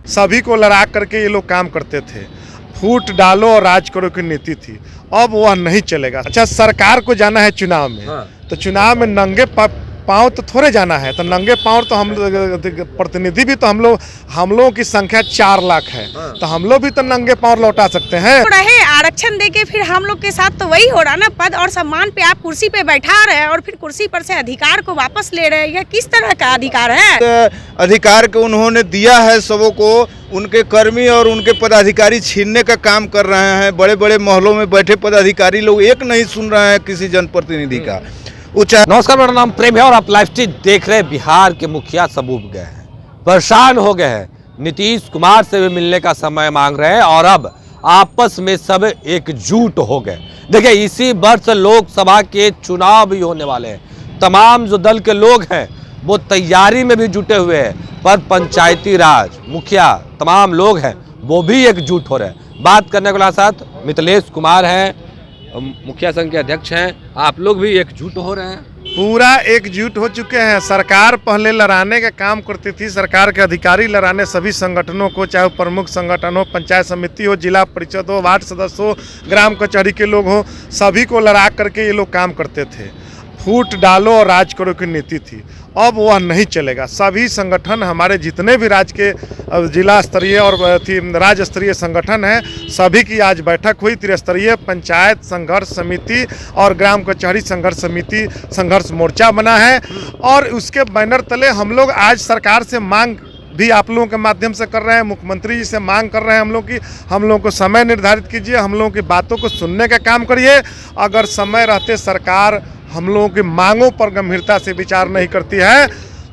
सभी को लड़ा करके ये लोग काम करते थे। फूट डालो और राज करो की नीति थी, अब वह नहीं चलेगा। अच्छा, सरकार को जाना है चुनाव में, तो चुनाव में नंगे पाँव तो थोड़े जाना है, तो नंगे पाँव तो हम प्रतिनिधि भी तो हम लोगों की संख्या 4 लाख है, तो हम लोग भी तो नंगे पाँव लौटा सकते हैं। रहे आरक्षण देके फिर हम लोग के साथ तो वही हो रहा ना, पद और सम्मान पे आप कुर्सी पे बैठा रहे हैं और फिर कुर्सी पर से अधिकार को वापस ले रहे हैं। यह किस तरह का अधिकार है? अधिकार को उन्होंने दिया है सबों को, उनके कर्मी और उनके पदाधिकारी छीनने का काम कर रहे हैं। बड़े बड़े महलों में बैठे पदाधिकारी लोग एक नहीं सुन रहे हैं किसी जनप्रतिनिधि का। नमस्कार, मेरा नाम प्रेम है और आप लाइव स्ट्रीम देख रहे हैं। बिहार के मुखिया सब उब गए हैं, परेशान हो गए हैं, नीतीश कुमार से भी मिलने का समय मांग रहे हैं और अब आपस में सब एकजुट हो गए। देखिए, इसी वर्ष लोकसभा के चुनाव भी होने वाले हैं। तमाम जो दल के लोग हैं वो तैयारी में भी जुटे हुए हैं, पर पंचायती राज मुखिया तमाम लोग हैं वो भी एकजुट हो रहे हैं। बात करने के साथ मिथिलेश कुमार हैं, मुखिया संघ के अध्यक्ष हैं। आप लोग भी एकजुट हो रहे हैं? पूरा एकजुट हो चुके हैं। सरकार पहले लड़ाने का काम करती थी, सरकार के अधिकारी लड़ाने सभी संगठनों को, चाहे प्रमुख संगठन हो, पंचायत समिति हो, जिला परिषद हो, वार्ड सदस्य हो, ग्राम कचहरी के लोग हो, सभी को लड़ा करके ये लोग काम करते थे। फूट डालो और राज करो की नीति थी, अब वह नहीं चलेगा। सभी संगठन, हमारे जितने भी राज्य के जिला स्तरीय और राज्य स्तरीय संगठन हैं, सभी की आज बैठक हुई। त्रिस्तरीय पंचायत संघर्ष समिति और ग्राम कचहरी संघर्ष समिति संघर्ष मोर्चा बना है और उसके बैनर तले हम लोग आज सरकार से मांग भी आप लोगों के माध्यम से कर रहे हैं। मुख्यमंत्री जी से मांग कर रहे हैं हम लोगों को समय निर्धारित कीजिए, हम लोगों की बातों को सुनने का काम करिए। अगर समय रहते सरकार हम लोगों की मांगों पर गंभीरता से विचार नहीं करती है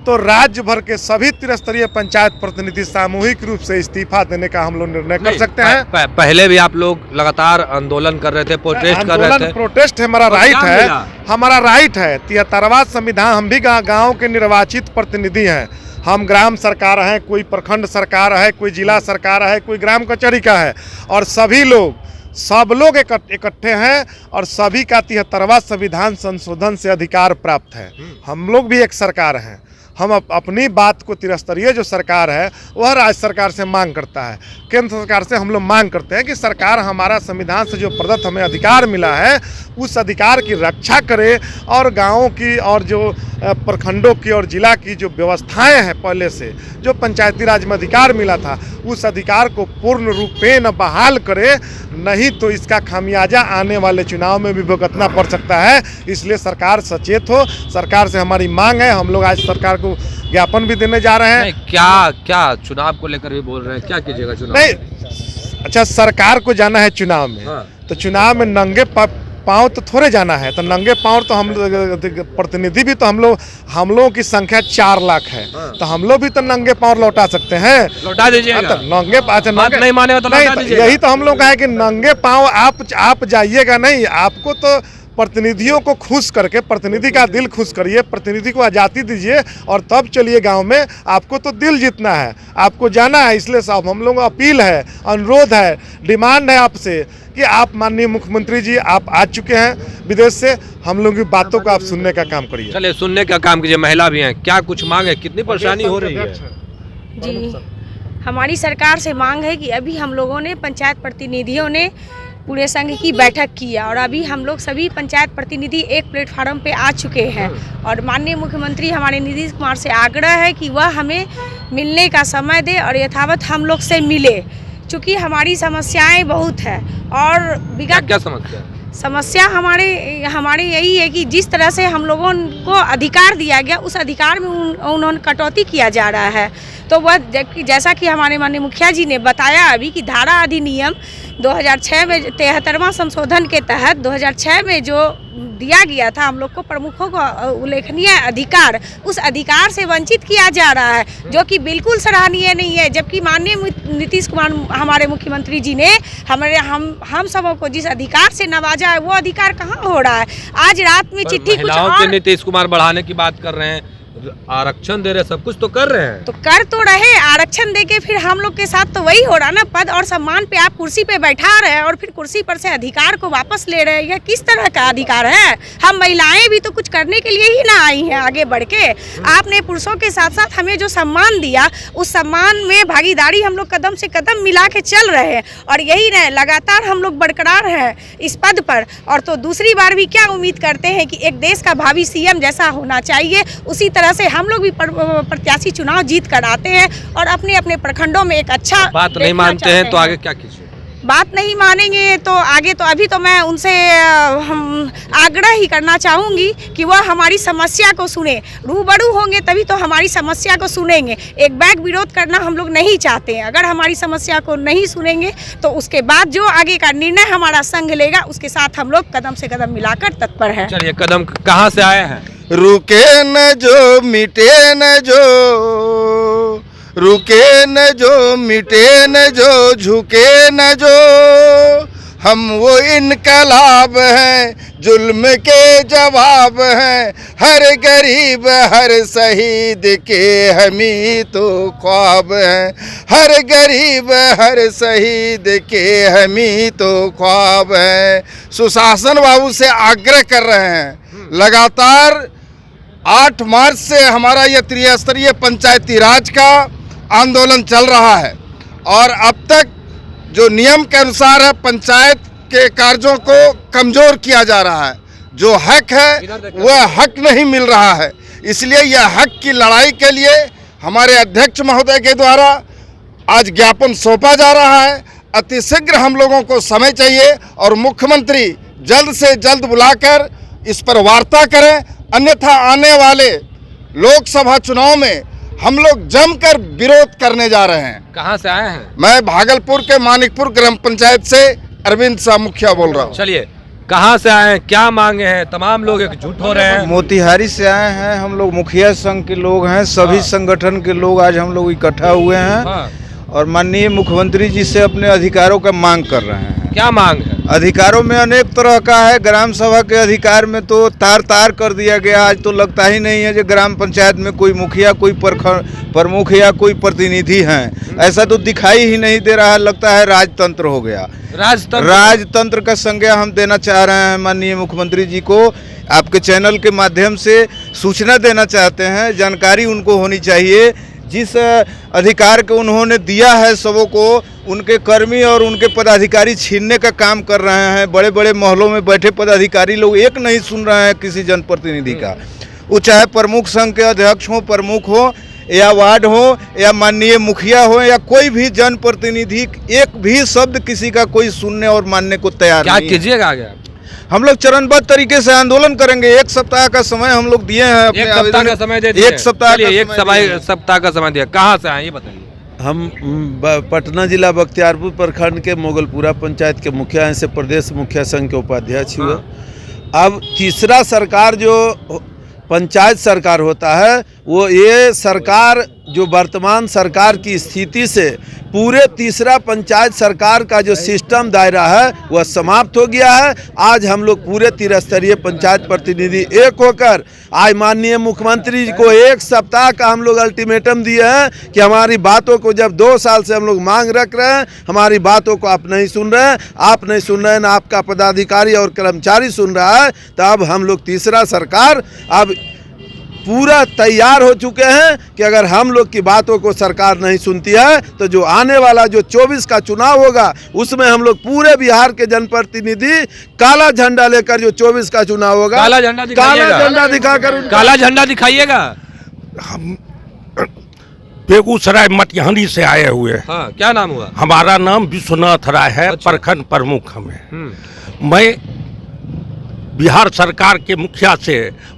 तो राज्य भर के सभी त्रिस्तरीय पंचायत प्रतिनिधि सामूहिक रूप से इस्तीफा देने का हम लोग निर्णय कर सकते हैं। पहले भी आप लोग लगातार आंदोलन कर रहे थे, प्रोटेस्ट कर रहे थे। प्रोटेस्ट हमारा राइट है, हमारा राइट है। 73वां संविधान, हम भी गाँव के निर्वाचित प्रतिनिधि हैं। हम ग्राम सरकार हैं, कोई प्रखंड सरकार है, कोई जिला सरकार है, कोई ग्राम कचहरी का है, और सब लोग इकट्ठे हैं और सभी का 73वां संविधान संशोधन से अधिकार प्राप्त है। हम लोग भी एक सरकार हैं। हम अपनी बात को त्रिस्तरीय जो सरकार है वह राज्य सरकार से मांग करता है, केंद्र सरकार से हम लोग मांग करते हैं कि सरकार हमारा संविधान से जो प्रदत्त हमें अधिकार मिला है उस अधिकार की रक्षा करे और गाँवों की और जो प्रखंडों की और जिला की जो व्यवस्थाएं हैं, पहले से जो पंचायती राज में अधिकार मिला था उस अधिकार को पूर्ण रूपेण बहाल करे, नहीं तो इसका खामियाजा आने वाले चुनाव में भी भुगतना पड़ सकता है। इसलिए सरकार सचेत हो, सरकार से हमारी मांग है। हम लोग आज सरकार को ज्ञापन भी देने जा रहे हैं। क्या चुनाव को लेकर भी बोल रहे हैं? क्या कीजिएगा चुनाव? नहीं, अच्छा, सरकार को जाना है चुनाव में, तो चुनाव में नंगे पाँव तो थोड़े जाना है, तो नंगे पाँव तो हम प्रतिनिधि भी तो हम लोगों की संख्या 4 लाख है, तो हम लोग भी तो नंगे पाँव लौटा सकते हैं। लौटा दीजिएगा। नंगे नहीं माने तो लौटा दीजिएगा। यही तो हम लोग का है कि नंगे पाँव आप जाइएगा नहीं, आपको तो प्रतिनिधियों को खुश करके, प्रतिनिधि का दिल खुश करिए, प्रतिनिधि को आज़ादी दीजिए और तब चलिए गांव में। आपको तो दिल जीतना है, आपको जाना है। इसलिए साहब हम लोगों का अपील है, अनुरोध है, डिमांड है आपसे कि आप माननीय मुख्यमंत्री जी, आप आ चुके हैं विदेश से, हम लोगों की बातों को आप सुनने का काम करिए। चलिए, सुनने का काम कीजिए। महिला भी हैं, क्या कुछ मांग है? कितनी परेशानी हो रही है? जी, हमारी सरकार से मांग है कि अभी हम लोगों ने, पंचायत प्रतिनिधियों ने पूरे संघ की बैठक की है और अभी हम लोग सभी पंचायत प्रतिनिधि एक प्लेटफार्म पे आ चुके हैं और माननीय मुख्यमंत्री हमारे नीतीश कुमार से आग्रह है कि वह हमें मिलने का समय दे और यथावत हम लोग से मिले, चूँकि हमारी समस्याएं बहुत है। और क्या समस्या हमारे यही है कि जिस तरह से हम लोगों को अधिकार दिया गया उस अधिकार में उन्होंने कटौती किया जा रहा है। तो वह जैसा कि हमारे माननीय मुखिया जी ने बताया अभी कि धारा अधिनियम 2006 में 73वां संशोधन के तहत 2006 में जो दिया गया था हम लोग को प्रमुखों को उल्लेखनीय अधिकार, उस अधिकार से वंचित किया जा रहा है, जो कि बिल्कुल सराहनीय नहीं है। जबकि माननीय नीतीश कुमार हमारे मुख्यमंत्री जी ने हम सबों को जिस अधिकार से नवाजा है वो अधिकार कहाँ हो रहा है। आज रात में चिट्ठी महिलाओं के नीतीश कुमार बढ़ाने की बात कर रहे हैं, आरक्षण दे रहे, सब कुछ तो कर रहे हैं। तो कर तो रहे, आरक्षण देके फिर हम लोग के साथ तो वही हो रहा ना, पद और सम्मान पे आप कुर्सी पे बैठा रहे हैं और फिर कुर्सी पर से अधिकार को वापस ले रहे हैं। यह किस तरह का अधिकार है? हम महिलाएं भी तो कुछ करने के लिए ही ना आई हैं आगे बढ़ के। आपने पुरुषों के साथ साथ हमें जो सम्मान दिया, उस सम्मान में भागीदारी हम लोग कदम से कदम मिला के चल रहे हैं और यही न लगातार हम लोग बरकरार हैं इस पद पर। और तो दूसरी बार भी क्या उम्मीद करते हैं कि एक देश का भावी सीएम जैसा होना चाहिए, उसी तरह से हम लोग भी प्रत्याशी चुनाव जीत कर आते हैं और अपने अपने प्रखंडों में एक अच्छा बात नहीं मानते हैं तो आगे क्या कीजिए? बात नहीं मानेंगे तो आगे तो अभी तो मैं उनसे हम आग्रह ही करना चाहूँगी कि वह हमारी समस्या को सुने। रूबरू होंगे तभी तो हमारी समस्या को सुनेंगे। एक बैक विरोध करना हम लोग नहीं चाहते हैं। अगर हमारी समस्या को नहीं सुनेंगे तो उसके बाद जो आगे का निर्णय हमारा संघ लेगा उसके साथ हम लोग कदम से कदम मिलाकर तत्पर हैं। चलिए, कदम कहाँ से आए हैं? रुके न जो मिटे न जो, रुके न जो मिटे न जो, झुके न जो, हम वो इनकलाब हैं, जुल्म के जवाब हैं, हर गरीब हर शहीद के हमी तो ख्वाब हैं, हर गरीब हर शहीद के हमी तो ख्वाब हैं। सुशासन बाबू से आग्रह कर रहे हैं, लगातार 8 मार्च से हमारा यह त्रिस्तरीय पंचायती राज का आंदोलन चल रहा है और अब तक जो नियम के अनुसार है पंचायत के कार्यों को कमज़ोर किया जा रहा है। जो हक है वह हक नहीं मिल रहा है। इसलिए यह हक की लड़ाई के लिए हमारे अध्यक्ष महोदय के द्वारा आज ज्ञापन सौंपा जा रहा है। अतिशीघ्र हम लोगों को समय चाहिए और मुख्यमंत्री जल्द से जल्द बुलाकर इस पर वार्ता करें, अन्यथा आने वाले लोकसभा चुनाव में हम लोग जमकर विरोध करने जा रहे हैं। कहाँ से आए हैं? मैं भागलपुर के मानिकपुर ग्राम पंचायत से अरविंद शाह मुखिया बोल रहा हूँ। चलिए, कहाँ से आए हैं, क्या मांगे हैं? तमाम लोग एकजुट हो रहे हैं। मोतिहारी से आए हैं हम लोग, मुखिया संघ के लोग हैं, सभी संगठन के लोग आज हम लोग इकट्ठा हुए हैं और माननीय मुख्यमंत्री जी से अपने अधिकारों का मांग कर रहे हैं। क्या मांग है? अधिकारों में अनेक तरह का है। ग्राम सभा के अधिकार में तो तार तार कर दिया गया। आज तो लगता ही नहीं है कि ग्राम पंचायत में कोई मुखिया, कोई प्रमुख या कोई प्रतिनिधि हैं। ऐसा तो दिखाई ही नहीं दे रहा है। लगता है राजतंत्र हो गया। राजतंत्र का संज्ञा हम देना चाह रहे हैं माननीय मुख्यमंत्री जी को। आपके चैनल के माध्यम से सूचना देना चाहते हैं, जानकारी उनको होनी चाहिए। जिस अधिकार को उन्होंने दिया है सबों को, उनके कर्मी और उनके पदाधिकारी छीनने का काम कर रहे हैं। बड़े बड़े महलों में बैठे पदाधिकारी लोग एक नहीं सुन रहे हैं किसी जनप्रतिनिधि का। वो चाहे प्रमुख संघ के अध्यक्ष हो, प्रमुख हो या वार्ड हो या माननीय मुखिया हो या कोई भी जनप्रतिनिधि, एक भी शब्द किसी का कोई सुनने और मानने को तैयार नहीं है। क्या कीजिएगा आगे? हम लोग चरणबद्ध तरीके से आंदोलन करेंगे। 1 सप्ताह का समय हम लोग दिए हैं। एक सप्ताह का समय दे दिए। 1 सप्ताह का समय दिया। कहाँ से आए ये बताइए? हम पटना जिला बख्तियारपुर प्रखंड के मोगलपुरा पंचायत के मुखिया हैं, से प्रदेश मुखिया संघ के उपाध्यक्ष हुए। अब तीसरा सरकार जो पंचायत सरकार होता है, वो ये सरकार जो वर्तमान सरकार की स्थिति से पूरे तीसरा पंचायत सरकार का जो सिस्टम दायरा है वह समाप्त हो गया है। आज हम लोग पूरे त्रिस्तरीय पंचायत प्रतिनिधि एक होकर आज माननीय मुख्यमंत्री जी को 1 सप्ताह का हम लोग अल्टीमेटम दिए हैं कि हमारी बातों को, जब 2 साल से हम लोग मांग रख रहे हैं, हमारी बातों को आप नहीं सुन रहे हैं, आप नहीं सुन रहे हैं, ना आपका पदाधिकारी और कर्मचारी सुन रहा है। तो अब हम लोग तीसरा सरकार अब पूरा तैयार हो चुके हैं कि अगर हम लोग की बातों को सरकार नहीं सुनती है तो जो आने वाला जो 24 का चुनाव होगा उसमें हम लोग पूरे बिहार के जनप्रतिनिधि काला झंडा लेकर, जो 24 का चुनाव होगा, काला झंडा दिखाकर, काला झंडा दिखाइएगा। हम बेगूसराय मटिहानी से आए हुए हैं। हाँ, क्या नाम हुआ? हमारा नाम विश्वनाथ राय है। अच्छा। प्रखंड प्रमुख हमें। मैं बिहार सरकार के मुखिया से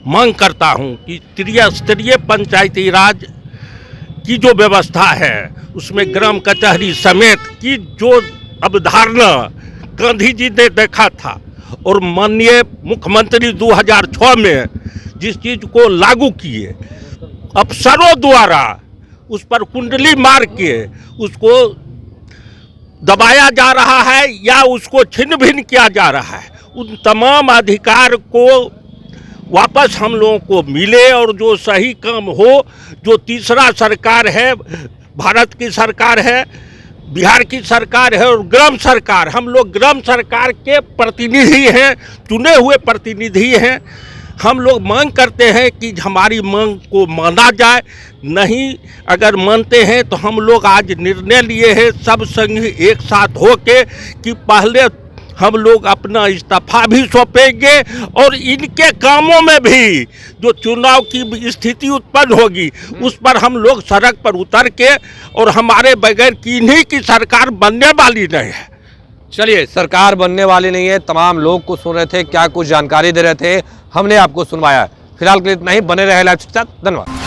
मांग करता हूं कि त्रिस्तरीय पंचायती राज की जो व्यवस्था है उसमें ग्राम कचहरी समेत की जो अवधारणा गांधी जी ने देखा था और माननीय मुख्यमंत्री 2006 में जिस चीज को लागू किए, अफसरों द्वारा उस पर कुंडली मार के उसको दबाया जा रहा है या उसको छिन्न भिन्न किया जा रहा है। उन तमाम अधिकार को वापस हम लोगों को मिले और जो सही काम हो, जो तीसरा सरकार है, भारत की सरकार है, बिहार की सरकार है और ग्राम सरकार, हम लोग ग्राम सरकार के प्रतिनिधि हैं, चुने हुए प्रतिनिधि हैं। हम लोग मांग करते हैं कि हमारी मांग को माना जाए। नहीं अगर मानते हैं तो हम लोग आज निर्णय लिए हैं सब संग एक साथ होके कि पहले हम लोग अपना इस्तीफा भी सौंपेंगे और इनके कामों में भी जो चुनाव की स्थिति उत्पन्न होगी उस पर हम लोग सड़क पर उतर के, और हमारे बगैर किन्हीं की सरकार बनने वाली नहीं है। चलिए, सरकार बनने वाली नहीं है, तमाम लोग को सुन रहे थे, क्या कुछ जानकारी दे रहे थे, हमने आपको सुनवाया। फिलहाल के लिए इतना ही, बने रहे लाइव के साथ। धन्यवाद।